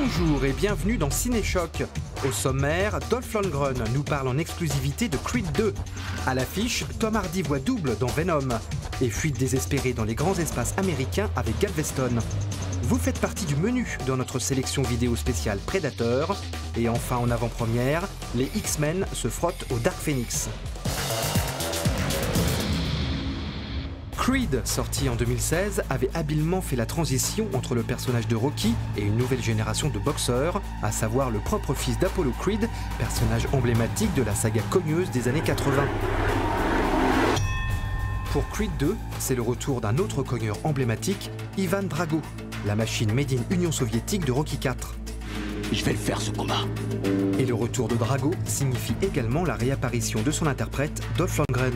Bonjour et bienvenue dans Cinéchoc. Au sommaire, Dolph Lundgren nous parle en exclusivité de Creed 2. À l'affiche, Tom Hardy voit double dans Venom. Et fuite désespérée dans les grands espaces américains avec Galveston. Vous faites partie du menu dans notre sélection vidéo spéciale Predator. Et enfin en avant-première, les X-Men se frottent au Dark Phoenix. Creed, sorti en 2016, avait habilement fait la transition entre le personnage de Rocky et une nouvelle génération de boxeurs, à savoir le propre fils d'Apollo Creed, personnage emblématique de la saga cogneuse des années 80. Pour Creed 2, c'est le retour d'un autre cogneur emblématique, Ivan Drago, la machine made in Union soviétique de Rocky IV. Je vais le faire ce combat. Et le retour de Drago signifie également la réapparition de son interprète, Dolph Lundgren.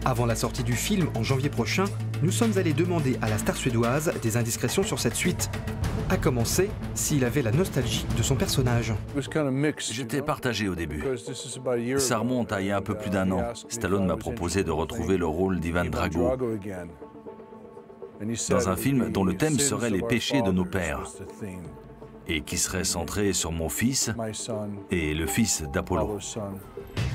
Avant la sortie du film en janvier prochain, nous sommes allés demander à la star suédoise des indiscrétions sur cette suite. À commencer, s'il avait la nostalgie de son personnage. J'étais partagé au début. Ça remonte à il y a un peu plus d'un an. Stallone m'a proposé de retrouver le rôle d'Ivan Drago dans un film dont le thème serait les péchés de nos pères et qui serait centré sur mon fils et le fils d'Apollo.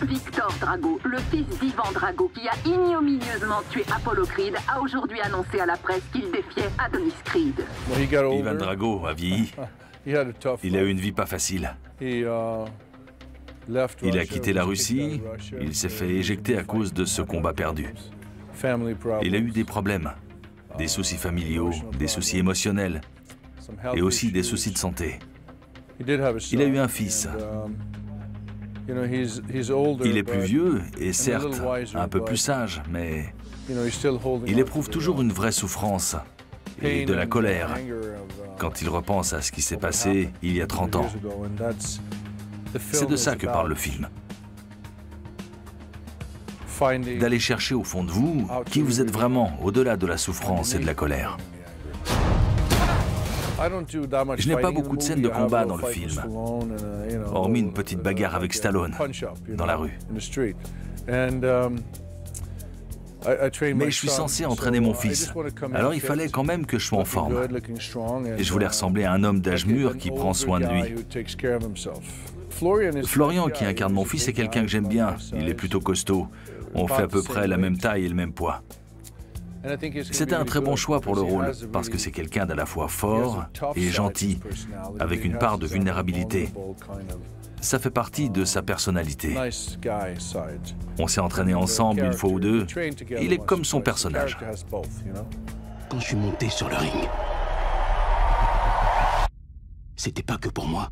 Victor Drago, le fils d'Ivan Drago, qui a ignominieusement tué Apollo Creed, a aujourd'hui annoncé à la presse qu'il défiait Adonis Creed. Ivan Drago a vieilli. Il a eu une vie pas facile. Il a quitté la Russie, il s'est fait éjecter à cause de ce combat perdu. Il a eu des problèmes, des soucis familiaux, des soucis émotionnels et aussi des soucis de santé. Il a eu un fils. Il est plus vieux et certes un peu plus sage, mais il éprouve toujours une vraie souffrance et de la colère quand il repense à ce qui s'est passé il y a 30 ans. C'est de ça que parle le film. D'aller chercher au fond de vous qui vous êtes vraiment au-delà de la souffrance et de la colère. Je n'ai pas beaucoup de scènes de combat dans le film, hormis une petite bagarre avec Stallone dans la rue. Mais je suis censé entraîner mon fils, alors il fallait quand même que je sois en forme. Et je voulais ressembler à un homme d'âge mûr qui prend soin de lui. Florian, qui incarne mon fils, est quelqu'un que j'aime bien. Il est plutôt costaud. On fait à peu près la même taille et le même poids. C'était un très bon choix pour le rôle, parce que c'est quelqu'un d'à la fois fort et gentil, avec une part de vulnérabilité. Ça fait partie de sa personnalité. On s'est entraîné ensemble une fois ou deux. Il est comme son personnage. Quand je suis monté sur le ring, c'était pas que pour moi.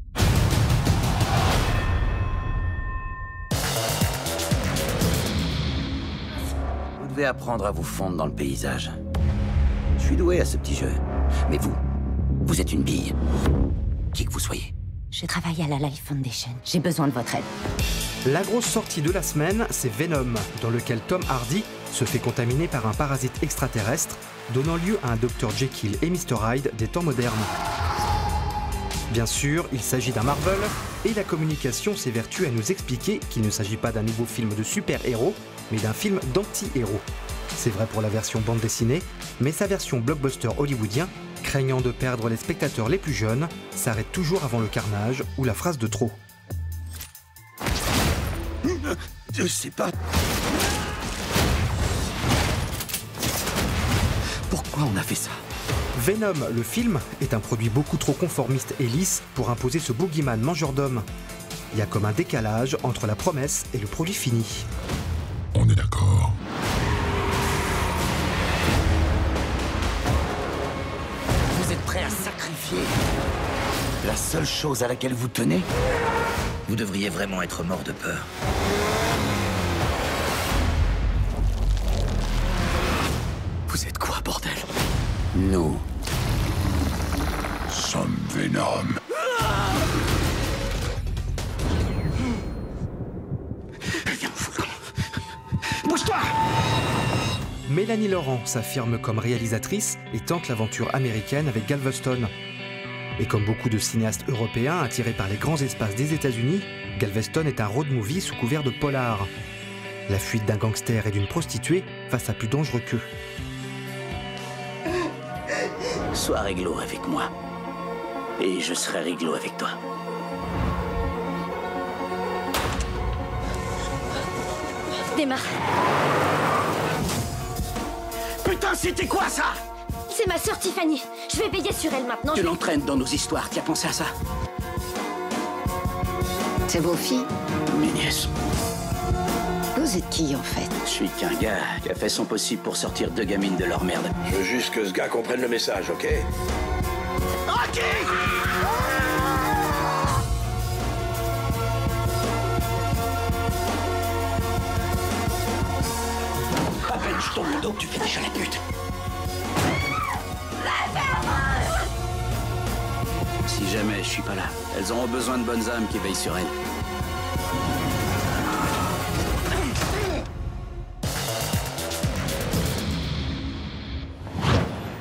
Vous devez apprendre à vous fondre dans le paysage. Je suis doué à ce petit jeu. Mais vous êtes une bille. Qui que vous soyez. Je travaille à la Life Foundation. J'ai besoin de votre aide. La grosse sortie de la semaine, c'est Venom, dans lequel Tom Hardy se fait contaminer par un parasite extraterrestre, donnant lieu à un Dr Jekyll et Mr Hyde des temps modernes. Bien sûr, il s'agit d'un Marvel, et la communication s'évertue à nous expliquer qu'il ne s'agit pas d'un nouveau film de super-héros, mais d'un film d'anti-héros. C'est vrai pour la version bande dessinée, mais sa version blockbuster hollywoodien, craignant de perdre les spectateurs les plus jeunes, s'arrête toujours avant le carnage ou la phrase de trop. Je sais pas. Pourquoi on a fait ça? Venom, le film, est un produit beaucoup trop conformiste et lisse pour imposer ce boogeyman mangeur d'hommes. Il y a comme un décalage entre la promesse et le produit fini. On est d'accord. Vous êtes prêt à sacrifier la seule chose à laquelle vous tenez? Vous devriez vraiment être mort de peur. Vous êtes quoi, bordel? Nous Sommes Venom. Viens, foulon. Bouge-toi! Mélanie Laurent s'affirme comme réalisatrice et tente l'aventure américaine avec Galveston. Et comme beaucoup de cinéastes européens attirés par les grands espaces des États-Unis, Galveston est un road movie sous couvert de polar. La fuite d'un gangster et d'une prostituée face à plus dangereux qu'eux. Sois réglo avec moi. Et je serai réglo avec toi. Démarre. Putain, c'était quoi ça? C'est ma sœur Tiffany. Je vais veiller sur elle maintenant. Tu l'entraînes dans nos histoires, tu as pensé à ça? C'est vos filles? Mes nièces. Vous êtes qui, en fait? Je suis qu'un gars qui a fait son possible pour sortir deux gamines de leur merde. Je veux juste que ce gars comprenne le message, ok? Ok! À peine je tourne le dos, tu fais déjà la pute. Si jamais je suis pas là, elles auront besoin de bonnes âmes qui veillent sur elles.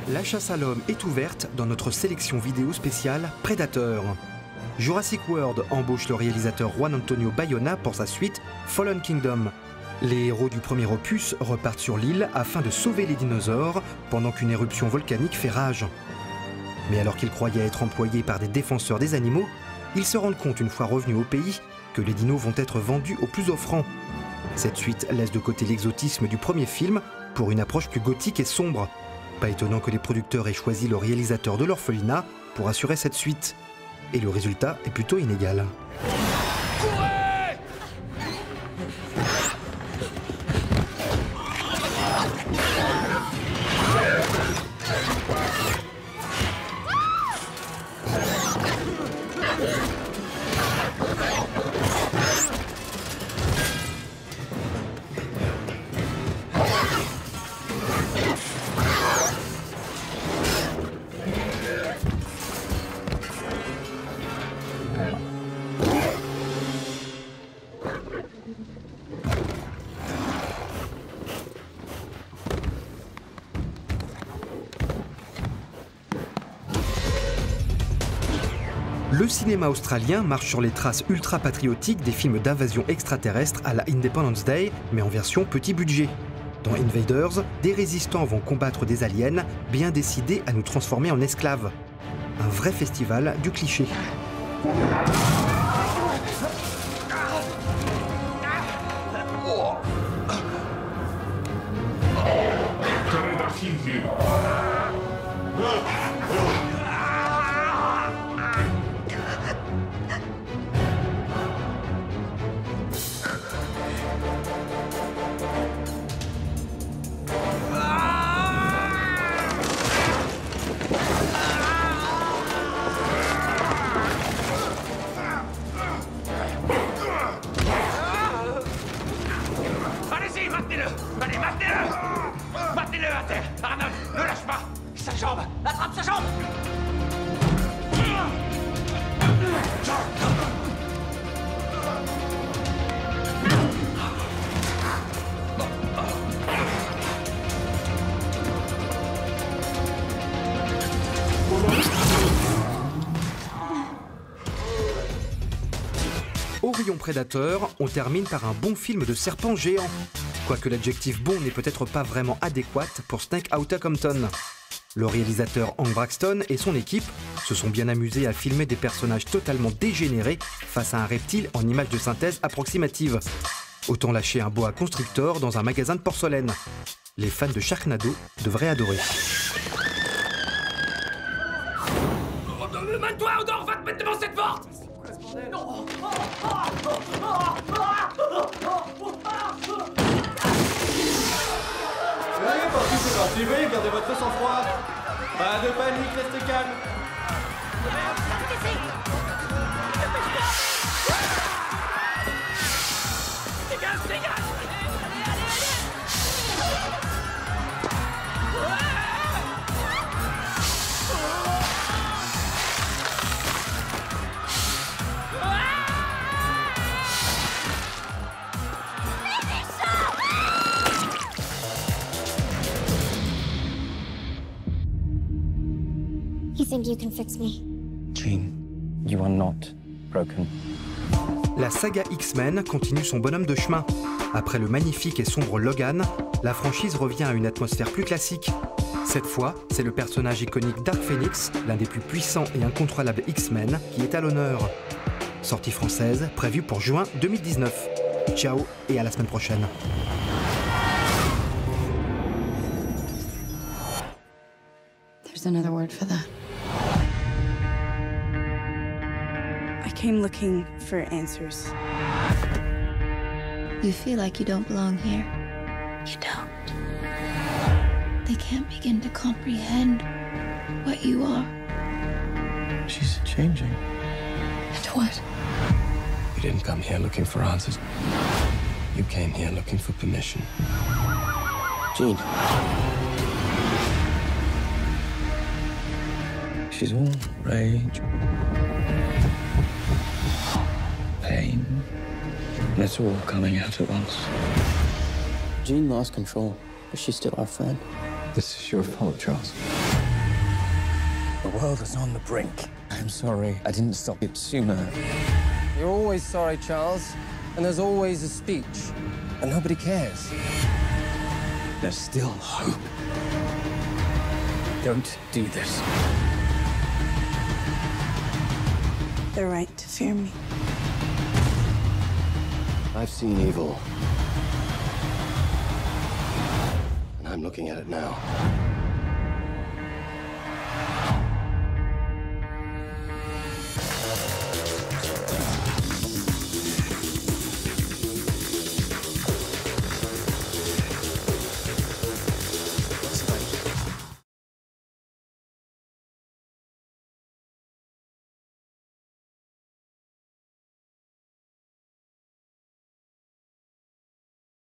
La chasse à l'homme est ouverte dans notre sélection vidéo spéciale Predator. Jurassic World embauche le réalisateur Juan Antonio Bayona pour sa suite Fallen Kingdom. Les héros du premier opus repartent sur l'île afin de sauver les dinosaures pendant qu'une éruption volcanique fait rage. Mais alors qu'ils croyaient être employés par des défenseurs des animaux, ils se rendent compte une fois revenus au pays que les dinos vont être vendus aux plus offrants. Cette suite laisse de côté l'exotisme du premier film pour une approche plus gothique et sombre. Pas étonnant que les producteurs aient choisi le réalisateur de l'orphelinat pour assurer cette suite. Et le résultat est plutôt inégal. Le cinéma australien marche sur les traces ultra-patriotiques des films d'invasion extraterrestre à la Independence Day, mais en version petit budget. Dans Invaders, des résistants vont combattre des aliens bien décidés à nous transformer en esclaves. Un vrai festival du cliché. Allez-y, maintenez-le! Allez, maintenez-le! Maintenez-le à terre! Arnold, ne lâche pas! Sa jambe! Attrape sa jambe! Orion Predator, on termine par un bon film de serpent géant. Quoique l'adjectif bon n'est peut-être pas vraiment adéquat pour Snake Outta Compton. Le réalisateur Hank Braxton et son équipe se sont bien amusés à filmer des personnages totalement dégénérés face à un reptile en image de synthèse approximative. Autant lâcher un boa constrictor dans un magasin de porcelaine. Les fans de Sharknado devraient adorer. Mène-toi, Odor, va te mettre devant cette porte! Non! Allez, parti, c'est parti, veuillez garder votre sang-froid. Pas de panique, restez calme. Dégage, dégage! You think you can fix me? Jean, you are not broken. La saga X-Men continue son bonhomme de chemin. Après le magnifique et sombre Logan, la franchise revient à une atmosphère plus classique. Cette fois, c'est le personnage iconique Dark Phoenix, l'un des plus puissants et incontrôlables X-Men, qui est à l'honneur. Sortie française, prévue pour juin 2019. Ciao et à la semaine prochaine. There's another word for that. I came looking for answers. You feel like you don't belong here. You don't. They can't begin to comprehend what you are. She's changing. And what? You didn't come here looking for answers. You came here looking for permission. Jean. She's all rage, pain, and it's all coming out at once. Jean lost control, but she's still our friend. This is your fault, Charles. The world is on the brink. I'm sorry I didn't stop it sooner. You're always sorry, Charles. And there's always a speech. And nobody cares. There's still hope. Don't do this. They're right to fear me. I've seen evil. And I'm looking at it now.